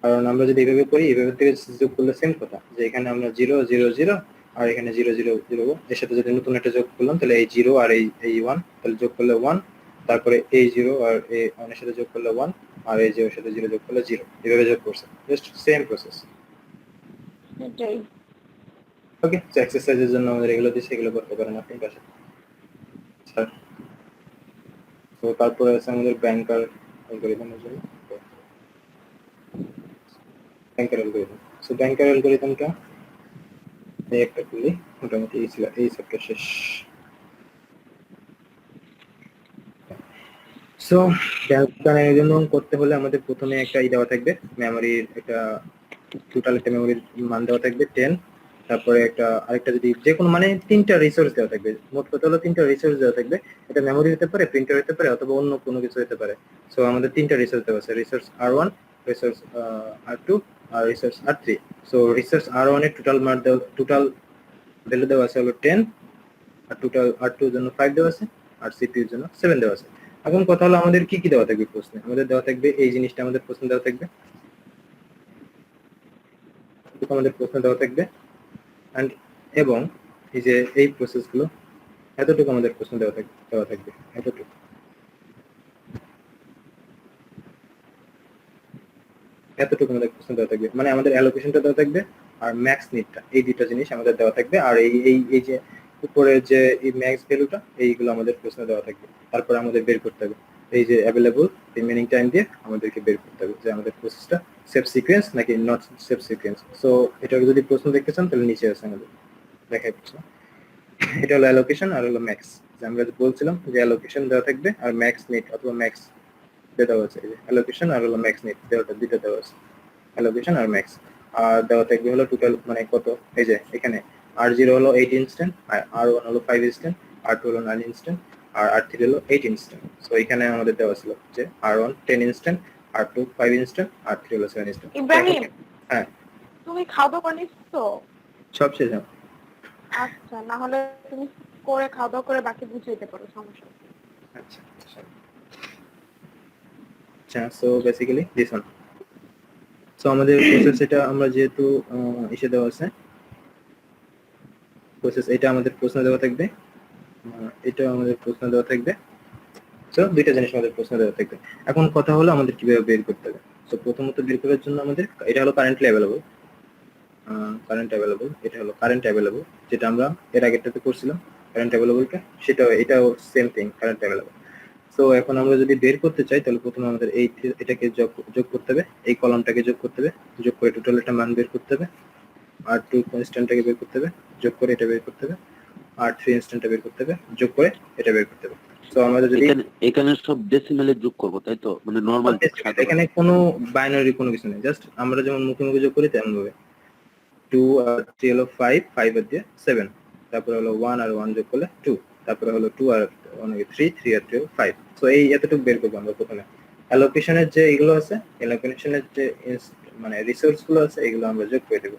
কারণ আমরা যদি এইভাবে করি, এইভাবে থেকে যোগ করলে সেম কথা, যে এখানে আমরা 0 0 0 আর এখানে 0 0 0, এর সাথে যদি নতুন একটা যোগ করলাম তাহলে এই 0 আর এই 1, তাহলে যোগ করলে 1, তারপরে এই 0 আর এই 1 এর সাথে যোগ করলে 1, আর এই 0 এর সাথে 0 যোগ করলে 0, এভাবে যোগ করছে, জাস্ট সেম প্রসেস। সেটাই। ওকে, তো এক্সারসাইজের জন্য আমাদের এগুলো দিচ্ছে, এগুলো করতে পারেন আপনি পাশে। স্যার, তো তারপরে আছে আমাদের ব্যাংকার অ্যালগরিদমের জন্য ব্যাংকার অ্যালগরিদম। সো ব্যাংকার অ্যালগরিদমটা এই একটা খুলি, মোটামুটি এই ছিল, এই চ্যাপ্টার শেষ। সো ব্যাংকার জন্য করতে হলে আমাদের প্রথমে একটা দেওয়া থাকবে, মেমোরির একটা টোটাল একটা মেমোরির মান দেওয়া থাকবে 10, তারপরে আরেকটা যদি যে কোনো মানে 3টা রিসোর্স দেওয়া থাকবে, মোট কথা হলো 3টা রিসোর্স দেওয়া থাকবে। এটা মেমোরি হতে পারে, প্রিন্টার হতে পারে, অথবা অন্য কোনো কিছু হতে পারে। সো আমাদের 3টা রিসোর্স দেওয়া আছে, রিসোর্স R1, রিসোর্স R2 আর resource R3। So resource R1 এর টোটাল ভ্যালু দেওয়া আছে হলো 10, আর টোটাল R2 এর জন্য 5 দেওয়া আছে, আর CPU এর জন্য 7 দেওয়া আছে। এখন কথা হলো আমাদের কি কি দেওয়া থাকবে প্রশ্নে, আমাদের দেওয়া থাকবে এই জিনিসটা, আমাদের প্রশ্ন দেওয়া থাকবে, আমাদের প্রশ্ন দেওয়া থাকবে, এন্ড এবং এই যে এই প্রসেসগুলো, এতটুকু আমাদের প্রশ্ন দেওয়া থাকবে এতটুকু। আমাদের প্রশ্ন দেওয়া থাকবে, মানে আমাদের অ্যালোকেশনটা দেওয়া থাকবে, আর ম্যাক্স নিডটা, এই দুইটা জিনিস আমাদের দেওয়া থাকবে। আর এই যে উপরে যে এই ম্যাক্স ভ্যালুটা, এইগুলো আমাদের প্রশ্ন দেওয়া থাকবে। তারপর আমাদের বের করতে হবে এই যে অ্যাভেলেবল রিমেইনিং টাইম দিয়ে আমাদেরকে বের করতে হবে যে আমাদের প্রসেসটা সেভ সিকোয়েন্স নাকি নট সেভ সিকোয়েন্স। সো এটা যদি প্রশ্ন দেখতে চান তাহলে নিচে আছে আমাদের দেখাই প্রশ্ন। এটা হলো অ্যালোকেশন আর হলো ম্যাক্স, যে আমরা বলছিলাম যে অ্যালোকেশন দেওয়া থাকবে আর ম্যাক্স নিড অথবা ম্যাক্স দেওয়া আছে। এই যে অ্যালোকেশন আর হলো ম্যাক্স নিড দুটো দেওয়া আছে, অ্যালোকেশন আর ম্যাক্স। আর দেওয়া থাকবে হলো টোটাল মানে কত, এই যে এখানে R0 হলো 8 ইনস্ট্যান্ট, আর R1 হলো 5 ইনস্ট্যান্ট, R2 হলো 9 ইনস্ট্যান্ট, আর R3 হলো 8 ইনস্ট্যান্ট। সো এখানে আমাদের দেওয়া ছিল যে R1 10 instant, R2 5 instant, R3 হলো 7 ইনস্ট্যান্ট। ইব্রাহিম, হ্যাঁ, তুমি খাওয়া দাওয়া করে নিচ্ছো? সব শেষ। আচ্ছা, না হলে তুমি করে খাওয়া দাওয়া করে বাকি বুঝে দিতে পারো, সমস্যা নেই। আচ্ছা আচ্ছা, so basically this one. So আমাদের প্রসেস এটা আমরা যেহেতু এসে দেওয়া আছে প্রসেস, এটা আমাদের প্রশ্ন দেওয়া থাকবে, এটা আমাদের প্রশ্ন দেওয়া থাকবে। সো দুইটা জিনিস আমাদের প্রশ্ন দেওয়া থাকবে। এখন কথা হলো আমাদের কিভাবে বের করতে হবে। সো প্রথমত বের করার জন্য আমাদের এটা হলো কারেন্টলি অ্যাভেলেবল, এটা হলো কারেন্ট অ্যাভেলেবল, যেটা আমরা এর আগেরটাতে করছিলাম কারেন্ট অ্যাভেলেবলটা, এটাও same thing, current available. So এখন আমরা যদি বের করতে চাই তাহলে প্রথমে আমাদের এটাকে যোগ করতে হবে, এই কলামটাকে যোগ করতে হবে, যোগ করে টোটাল একটা মান বের করতে হবে, R2 কনস্ট্যান্টটাকে বের করতে হবে, যোগ করে এটা বের করতে হবে, R3 ইনস্ট্যান্টটা বের করতে হবে, যোগ করে এটা বের করতে হবে। সো আমাদের যদি এখানে সব ডেসিমেলে যোগ করব, তাই তো? মানে নরমাল এখানে কোনো বাইনারি কোনো কিছু নেই, জাস্ট আমরা যেমন মুখে মুখে যোগ করি তেমন ভাবে 2 আর 3 হলো 5 5 আর দিয়ে 7, তারপর হলো 1 আর 1 যোগ করলে 2, তারপরে হলো 2 আর 3 আর 2 5। সো এই এতটুকু বের করবো আমরা প্রথমে। অ্যালোকেশনের যে এগুলো আছে, অ্যালোকেশনের যে মানে রিসোর্স গুলো আছে এগুলো আমরা যোগ করে দেবো।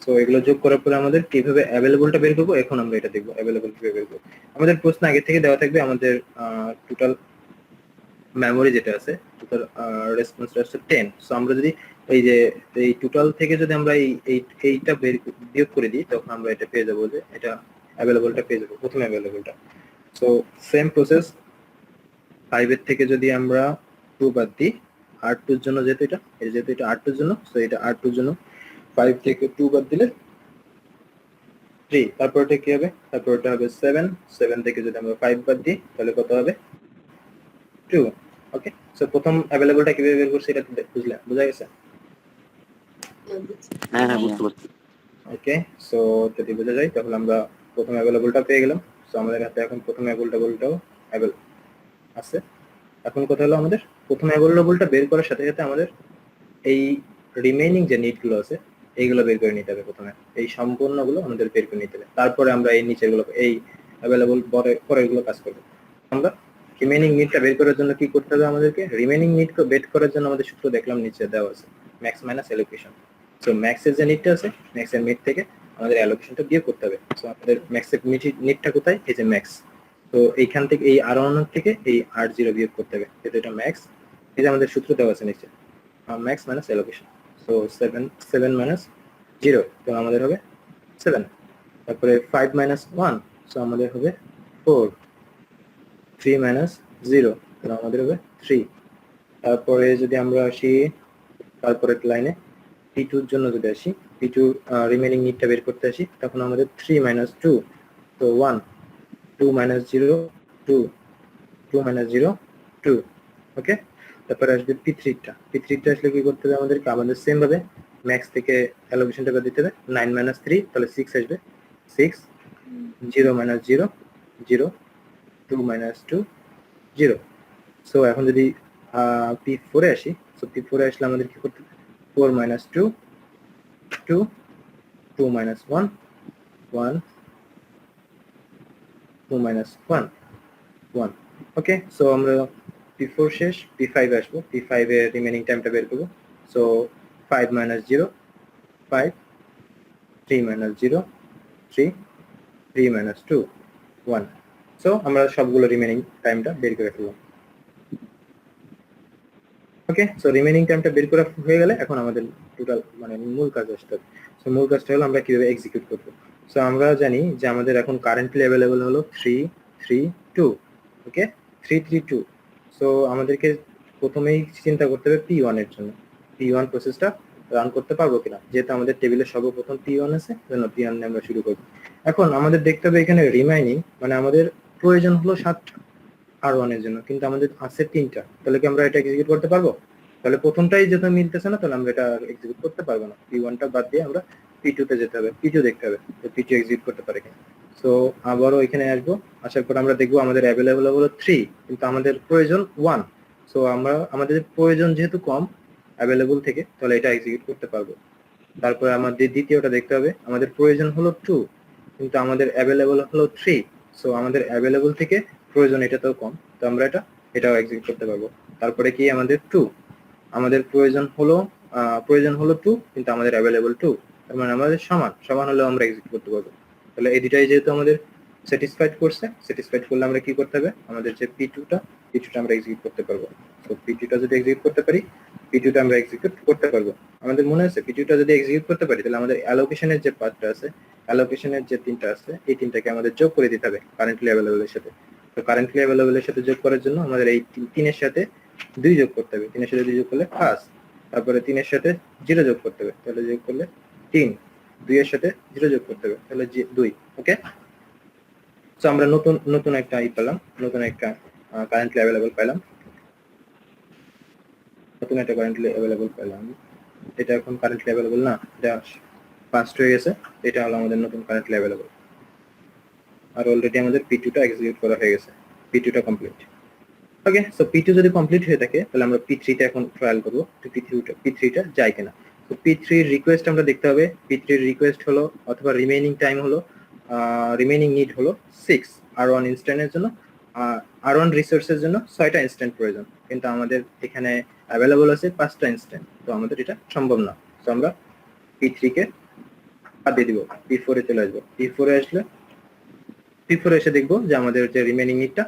সো এগুলো যোগ করার পরে আমাদের কিভাবে অ্যাভেলেবলটা বের করবো, এখন আমরা এটা দেখবো অ্যাভেলেবল কিভাবে বের করবো। আমাদের প্রশ্ন আগে থেকে দেওয়া থাকবে আমাদের টোটাল মেমোরি যেটা আছে, টোটাল রেসপন্সটা হচ্ছে 10। সো আমরা যদি এই যে এই টোটাল থেকে যদি আমরা এইটা বিয়োগ করে দিই, তখন আমরা এটা পেয়ে যাবো যে এটা অ্যাভেলেবলটা পেয়ে যাবো, প্রথম অ্যাভেলেবলটা। সো সেম প্রসেস, 5 এর থেকে যদি আমরা 2 বাদ দিই, R2 এর জন্য যেহেতু এটা R2 এর জন্য, সো এটা R2 এর জন্য 5 থেকে 2 বাদ দিলে 3, তারপর এটা কি হবে, তারপর এটা হবে 7 থেকে যদি আমরা 5 বাদ দিই তাহলে কত হবে 2। ওকে, সো প্রথম অ্যাভেলেবলটা কিভাবে বের করছি এটা বোঝা গেছে? হ্যাঁ বুঝতে পারছি। ওকে, সো যদি বোঝা যায় তাহলে আমরা প্রথম অ্যাভেলেবলটা পেয়ে গেলাম। সো আমাদের হাতে এখন প্রথম অ্যাভেলেবলটাও আছে। এখন কথা হলো আমাদের প্রথম অ্যাভেলেবলটা বের করার সাথে সাথে আমাদের এই রিমেইনিং যে নিটগুলো আছে এইগুলো বের করে নিতে হবে। প্রথমে এই সম্পূর্ণগুলো আমাদের বের করে নিতে হবে, তারপরে আমরা এই নিচেগুলো এই অ্যাভেলেবল পরেরগুলো কাজ করব। আমরা রিমেইনিং নিটটা বের করার জন্য কি করতে হবে আমাদেরকে, রিমেইনিং নিটকে বের করার জন্য আমাদের সূত্র দেখলাম নিচে দেওয়া আছে, ম্যাক্স মাইনাস অ্যালোকেশন। সো ম্যাক্সের যে নিটটা আছে, ম্যাক্সের নিট থেকে আমাদের অ্যালোকেশনটা বিয়োগ করতে হবে। সো আমাদের ম্যাক্সের নিটটা কোথায়, এই যে ম্যাক্স। তো এইখান থেকে এই R1 থেকে এই R0 বিয়োগ করতে হবে, যেহেতু এটা ম্যাক্স। এই যে আমাদের সূত্র দেওয়া আছে নিচে, max minus allocation. So 7 minus 0, তো আমাদের হবে 7। তারপরে 5 মাইনাস 1, সো আমাদের হবে 4। 3 মাইনাস 0, তো আমাদের হবে 3। তারপরে যদি আমরা আসি তারপরের লাইনে P2 এর জন্য যদি আসি, P2 রিমেইনিং নিটটা বের করতে আসি, তখন আমাদের 3 মাইনাস 2, তো 1। 2 মাইনাস 0 2, 2 মাইনাস 0 2। ওকে, তারপরে আসবে P3টা আসলে কি করতে হবে আমাদেরকে, আমাদের সেম ভাবে ম্যাক্স থেকে অ্যালোকেশনটা বের দিতে হবে। 9 মাইনাস 3, তাহলে 6 আসবে, 6। 0 মাইনাস 0 0, 2 মাইনাস 2 0। সো এখন যদি P4 এ আসি, সো P4 এ আসলে আমাদের কি করতে হবে, 4 মাইনাস 2 2, 2 মাইনাস 1 1, 2 মাইনাস 1 1। ওকে, সো আমরা P4 শেষ, P5 আসবো। P5 এর রিমেইনিং টাইমটা বের করবো। So 5 minus 0 5, 3 minus 0 3, 3 minus 2 1। So আমরা সবগুলো রিমেইনিং টাইমটা বের করে ফেললাম। ওকে, সো রিমেইনিং টাইমটা বের করা হয়ে গেলে এখন আমাদের টোটাল মানে মূল কাজ আসতে হবে। সো মূল কাজটা হলো আমরা কিভাবে এক্সিকিউট করব। সো আমরা জানি যে আমাদের এখন কারেন্টলি অ্যাভেলেবল হলো 3 3 2। ওকে, 3 3 2। সো আমাদেরকে প্রথমেই চিন্তা করতে হবে P1 এর জন্য, P1 প্রসেসটা রান করতে পারবো কিনা। যেহেতু আমাদের টেবিলে সর্বপ্রথম P1 আছে, জন্য P1 নিয়ে আমরা শুরু করব। এখন আমাদের দেখতে হবে এখানে রিমাইনিং, মানে আমাদের প্রয়োজন হলো 7টা R1 এর জন্য, কিন্তু আমাদের আছে 3টা। তাহলে কি আমরা এটা এক্সিকিউট করতে পারবো? তাহলে প্রথমটাই যেহেতু মিলতেছে না, তাহলে আমরা এটা এক্সিকিউট করতে পারবো না। P1টা বাদ দিয়ে আমরা P2 তে যেতে হবে, P2 দেখতে হবে যে P2 এক্সিকিউট করতে পারে কিনা। সো আবারও এখানে আসবো, আসার পর আমরা দেখবো আমাদের অ্যাভেলেবল হলো 3, কিন্তু আমাদের প্রয়োজন 1। সো আমাদের প্রয়োজন যেহেতু কম অ্যাভেলেবল থেকে, তাহলে এটা এক্সিকিউট করতে পারবো। তারপরে আমাদের দ্বিতীয়টা দেখতে হবে, আমাদের প্রয়োজন হলো 2, কিন্তু আমাদের অ্যাভেলেবল হলো 3। সো আমাদের অ্যাভেলেবল থেকে প্রয়োজন এটাতেও কম, তো আমরা এটাও এক্সিকিউট করতে পারবো। তারপরে কি আমাদের 2, আমাদের প্রয়োজন হলো 2, কিন্তু আমাদের অ্যাভেলেবল 2, তার মানে আমাদের সমান হলেও আমরা এক্সিকিউট করতে পারবো। তাহলে এই দুটাই যেহেতু আমাদের স্যাটিসফাইড করলে আমরা কি করতে হবে, আমাদের যে P2টা আমরা এক্সিকিউট করতে পারবো। তো P2টা যদি এক্সিকিউট করতে পারি, P2টা আমরা এক্সিকিউট করতে পারবো। আমাদের মনে আছে P2টা যদি এক্সিকিউট করতে পারি, তাহলে আমাদের অ্যালোকেশনের যে পার্টটা আছে, অ্যালোকেশনের যে 3টা আছে, এই 3টাকে আমাদের যোগ করে দিতে হবে কারেন্টলি অ্যাভেলেবলের সাথে। তো কারেন্টলি অ্যাভেলেবলের সাথে যোগ করার জন্য আমাদের এই 3 এর সাথে 2 যোগ করতে হবে। 3 এর সাথে 2 যোগ করলে 5, তারপরে 3 এর সাথে 0 যোগ করতে হবে, তাহলে যোগ করলে 3, 2 এর সাথে 0 যোগ করতে হবে, তাহলে 2। ওকে, সো আমরা নতুন একটা পেলাম, নতুন একটা কারেন্টলি অ্যাভেলেবল পেলাম, এটা এখন কারেন্টলি অ্যাভেলেবল না, এটা পাস্ট হয়ে গেছে। এটা হলো আমাদের নতুন কারেন্টলি অ্যাভেলেবল, আর অলরেডি আমাদের P2টা এক্সিকিউট করা হয়ে গেছে, P2টা কমপ্লিট। ওকে, সো P2 যদি কমপ্লিট হয়ে থাকে, তাহলে আমরা P3টা এখন ট্রায়াল করবো, P3টা যায় কিনা। তো P3 এর রিকোয়েস্ট আমরা দেখতে হবে। P3 এর রিকোয়েস্ট হলো অথবা রিমেইনিং টাইম হলো রিমেইনিং নিড হলো 6 R1 ইনস্ট্যান্টের জন্য। R1 রিসোর্সের জন্য 6টা ইনস্ট্যান্ট প্রয়োজন, কিন্তু আমাদের এখানে অ্যাভেলেবল আছে 5টা ইনস্ট্যান্ট, তো আমাদের এটা সম্ভব না। তো আমরা P3 কে বাদ দিয়ে দিব, P4 এ চলে আসবো। P4 এ আসলে P4 এসে দেখবো যে আমাদের যে রিমেইনিং নিডটা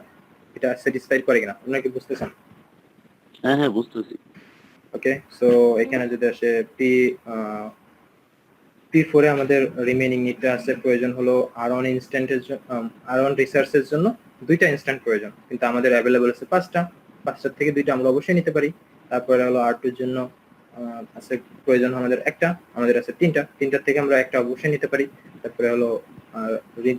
এটা স্যাটিসফাই করে কিনা। আপনারা কি বুঝতেছেন? হ্যাঁ হ্যাঁ বুঝতেছি। ওকে, সো এখানে যদি আসে P4 এ আমাদের রিমেইনিং নিডটা আছে, প্রয়োজন হলো R1 ইনস্ট্যান্টের জন্য, R1 রিসোর্সের জন্য 2টা ইনস্ট্যান্ট প্রয়োজন, কিন্তু আমাদের অ্যাভেলেবল আছে 5টার থেকে 2টা আমরা অবশ্যই নিতে পারি। তারপরে হলো R2 এর জন্য আছে প্রয়োজন আমাদের একটা, আমাদের আছে 3টার থেকে আমরা একটা অবশ্যই নিতে পারি। তারপরে হলো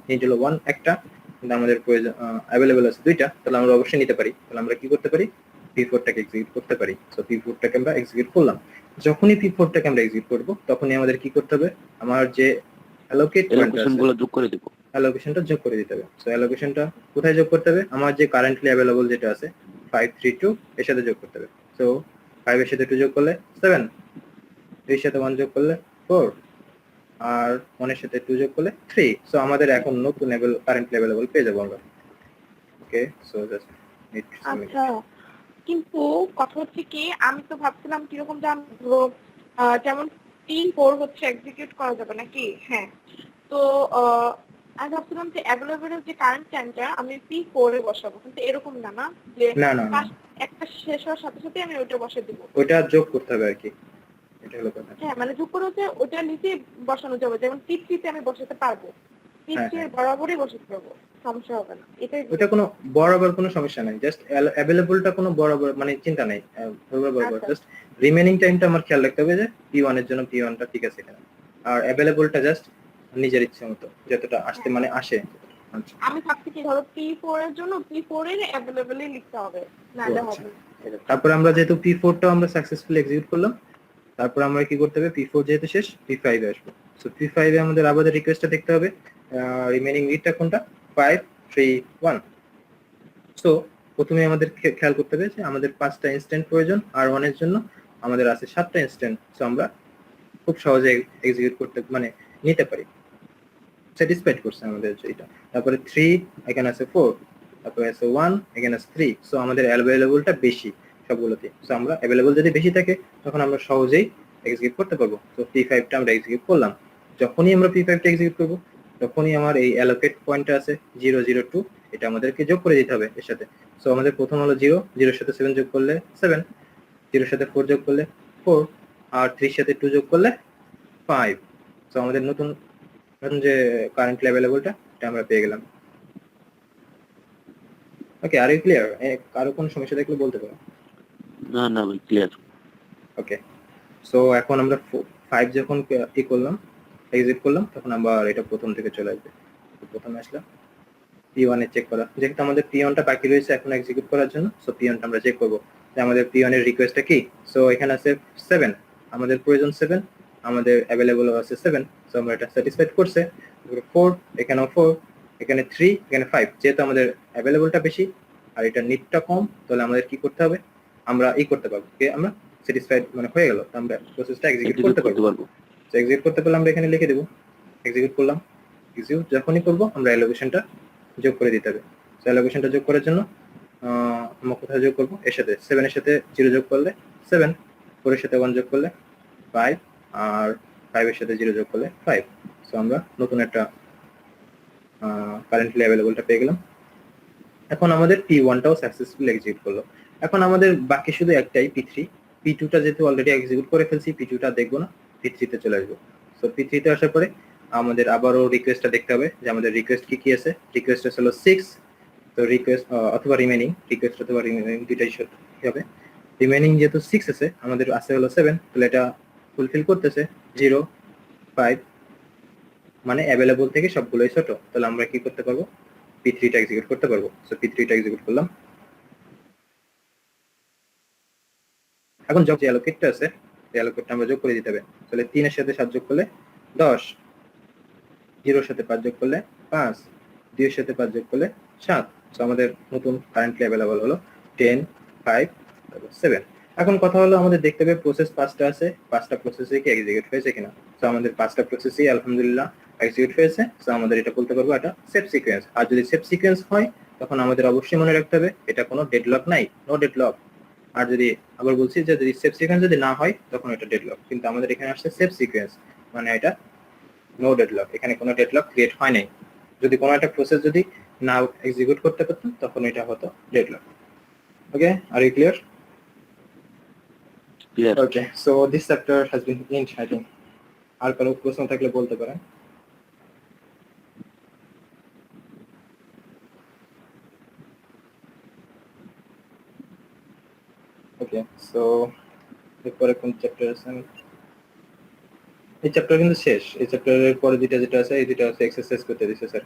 নিড হলো 1 একটা, কিন্তু আমাদের প্রয়োজন অ্যাভেলেবল আছে 2টা, তাহলে আমরা অবশ্যই নিতে পারি। তাহলে আমরা কি করতে পারি? P4 টাকে এক্সিকিউট করতে পারি। সো P4 টাকে আমরা এক্সিকিউট করলাম। যখনই P4 টাকে আমরা এক্সিকিউট করব, তখনই আমাদের কি করতে হবে? আমার যে অ্যালোকেট এলোকেশন গুলো যোগ করে দিব। অ্যালোকেশনটা যোগ করে দিতে হবে। সো অ্যালোকেশনটা কোথায় যোগ করতে হবে? আমার যে কারেন্টলি অ্যাভেলেবল যেটা আছে 532 এর সাথে যোগ করতে হবে। সো 5 এর সাথে 2 যোগ করলে 7, 3 এর সাথে 1 যোগ করলে 4, আর 1 এর সাথে 2 যোগ করলে 3। সো আমাদের এখন নতুন কারেন্টলি অ্যাভেলেবল পেয়ে যাবো আমরা। Okay, so just need to submit. আচ্ছা, কিন্তু কথা হচ্ছে কি, আমি তো ভাবছিলাম কিরকম জানবো, যেমন P4 হচ্ছে এক্সিকিউট করা যাবে নাকি? হ্যাঁ, তো আমি ভাবছিলাম যে অ্যাভেলেবল যে কারেন্ট টাইমটা আমি P4 এ বসাবো, কিন্তু এরকম না, না যে না, একটা শেষ হওয়ার সাথে সাথে আমি ওইটা বসে দিব। ওইটা যোগ করতে হবে আর কি, এটা হলো কথা। হ্যাঁ, মানে যোগ করে হচ্ছে ওটা নিচে বসানো যাবে, যেমন P3 তে আমি বসাতে পারবো, P3 এর বরাবরই বসাতে পারবো, সমস্যা হবে না। এটাই ওটা কোনো বরাবর কোনো সমস্যা নাই, জাস্ট অ্যাভেলেবলটা কোনো বরাবর মানে চিন্তা নাই, বরাবর আচ্ছা। জাস্ট রিমেইনিং টাইমটা আমার খেয়াল রাখতে হবে যে P1 এর জন্য P1টা ঠিক আছে কিনা, আর অ্যাভেলেবলটা জাস্ট নিজের ইচ্ছে মতো যতটা আসতে মানে আসে। আচ্ছা, আমি ভাবছি কি, ধরো P4 এর জন্য P4 এর অ্যাভেলেবলই লিখতে হবে, নাহলে হবে না। তারপরে আমরা যেহেতু P4টা আমরা সাকসেসফুলি এক্সিকিউট করলাম, তারপর আমরা কি করতে হবে? P4 যেহেতু শেষ, P5 এ আসবো। সো P5 এ আমাদের আবার রিকোয়েস্টটা দেখতে হবে, রিমেইনিং নিডটা কোনটা? 5, 3, 1। সো প্রথমে আমাদের খেয়াল করতে হবে যে আমাদের 5টা ইনস্ট্যান্ট প্রয়োজন, আর 1 এর জন্য আমাদের আছে 7টা ইনস্ট্যান্ট। সো আমরা খুব সহজে এক্সিকিউট করতে মানে নিতে পারি, স্যাটিসফাইড করছে আমাদের এটা। তারপরে 3, এখানে আছে 4, তারপরে আছে 1, এখানে আছে 3। সো আমাদের অ্যাভেলেবলটা বেশি সবগুলোতে। সো আমরা অ্যাভেলেবল যদি বেশি থাকে, তখন আমরা সহজেই এক্সিকিউট করতে পারবো। তো P5টা আমরা এক্সিকিউট করলাম। যখনই আমরা P5টা এক্সিকিউট করবো, তখনই আমার এই অ্যালোকেট পয়েন্টটা আছে 002, এটা আমাদেরকে যোগ করে দিতে হবে এর সাথে। সো আমাদের প্রথম হলো 0, 0 এর সাথে 7 যোগ করলে 7, 0 এর সাথে 4 যোগ করলে 4, আর 3 এর সাথে 2 যোগ করলে 5। সো আমাদের নতুন যে কারেন্টলি অ্যাভেলেবলটা এটা আমরা পেয়ে গেলাম। ওকে, আর ইউ ক্লিয়ার? কারো কোনো সমস্যা থাকলে বলতে পারো। না না ভাই ক্লিয়ার। ওকে, সো এখন আমরা 5 যখন ই করলাম, এক্সিট করলাম, তখন আবার এটা প্রথম থেকে চলে আসবে। প্রথমে আসলাম P1 এ চেক করা, যেহেতু আমাদের P1টা বাকি রয়েছে এখন এক্সিকিউট করার জন্য। সো P1টা আমরা চেক করবো যে আমাদের P1 এর রিকোয়েস্টটা কি। সো এখানে আছে 7, আমাদের প্রয়োজন 7, আমাদের অ্যাভেলেবল আছে 7। সো আমরা এটা স্যাটিসফাইড করছে। 4, এখানেও 4, এখানে 3, এখানে 5। যেহেতু আমাদের অ্যাভেলেবলটা বেশি আর এটা নিডটা কম, তাহলে আমাদের কি করতে হবে? আমরা করতে পারবো, আমরা স্যাটিসফাইড মানে হয়ে গেল, আমরা প্রসেসটা এক্সিকিউট করতে পারবো। তো এক্সিকিউট করতে পারলে আমরা এখানে লিখে দেবো, এক্সিকিউট করলাম। এক্সিকিউট যখনই করবো, আমরা অ্যালোকেশনটা যোগ করে দিতে হবে। সো অ্যালোকেশনটা যোগ করার জন্য আমরা কোথায় যোগ করবো? এর সাথে 7 এর সাথে 0 যোগ করলে 7, 4 এর সাথে 1 যোগ করলে 5, আর 5 এর সাথে 0 যোগ করলে 5। সো আমরা নতুন একটা কারেন্টলি অ্যাভেলেবলটা পেয়ে গেলাম। এখন আমাদের P1টাও সাকসেসফুলি এক্সিকিউট করলো। এখন আমাদের বাকি শুধু একটাই P3। P2টা যেহেতু অলরেডি এক্সিকিউট করে ফেলছি, P2টা দেখবো না, P3 তে চলে আসবো। সো P3 তে আসার পরে আমাদের আবারও রিকোয়েস্টটা দেখতে হবে যে আমাদের রিকোয়েস্ট কি আছে। রিকোয়েস্ট হলো 6, তো রিকোয়েস্ট অথবা রিমেইনিং, রিকোয়েস্ট অথবা রিমেইনিং দুইটাই হবে। রিমেইনিং যেহেতু 6 আছে, আমাদের আছে হলো 7, তাহলে এটা ফুলফিল করতেছে 0, 5, মানে অ্যাভেলেবল থেকে সবগুলোই ছোট। তাহলে আমরা কি করতে পারবো? P3টা এক্সিকিউট করতে পারবো। সো P3টা এক্সিকিউট করলাম। এখন যে অ্যালোকেটটা আছে, এই অ্যালোকেটটা আমরা যোগ করে দিতে হবে। তাহলে 3 এর সাথে 7 যোগ করলে 10, 0 এর সাথে 5 যোগ করলে 5, 2 এর সাথে 5 যোগ করলে 7। সো আমাদের নতুন কারেন্টলি অ্যাভেলেবল হলো 10, 5, তারপর 7। এখন কথা হলো আমাদের দেখতে হবে প্রসেস 5টা আছে, 5টা প্রসেসে কি এক্সিকিউট হয়েছে কিনা। সো আমাদের 5টা প্রসেসই আলহামদুলিল্লাহ এক্সিকিউট হয়েছে, সো আমাদের এটা বলতে পারবো এটা সেফ সিকোয়েন্স। আর যদি সেফ সিকোয়েন্স হয় তখন আমাদের অবশ্যই মনে রাখতে হবে এটা কোনো ডেডলক নাই, নো ডেডলক। আর যদি আবার বলছি যে যদি সেফ সিকোয়েন্স যদি না হয় তখন এটা ডেডলক, কিন্তু আমাদের এখানে আসছে সেফ সিকোয়েন্স মানে এটা নো ডেডলক, এখানে কোনো ডেডলক ক্রিয়েট হয় নাই। যদি কোনো একটা প্রসেস যদি না এক্সিকিউট করতে পারতো তখন এটা হতো deadlock. Okay, are you clear? Clear. Okay, so this chapter has been end, I think. আর কারো প্রশ্ন থাকলে বলতে পারেন। ওকে, সো এরপরে কোন চ্যাপ্টার আছে? এই চ্যাপ্টার কিন্তু শেষ। এই চ্যাপ্টারের পরে যেটা আছে এই দুটো আছে এক্সারসাইজ করতে দিছে স্যার।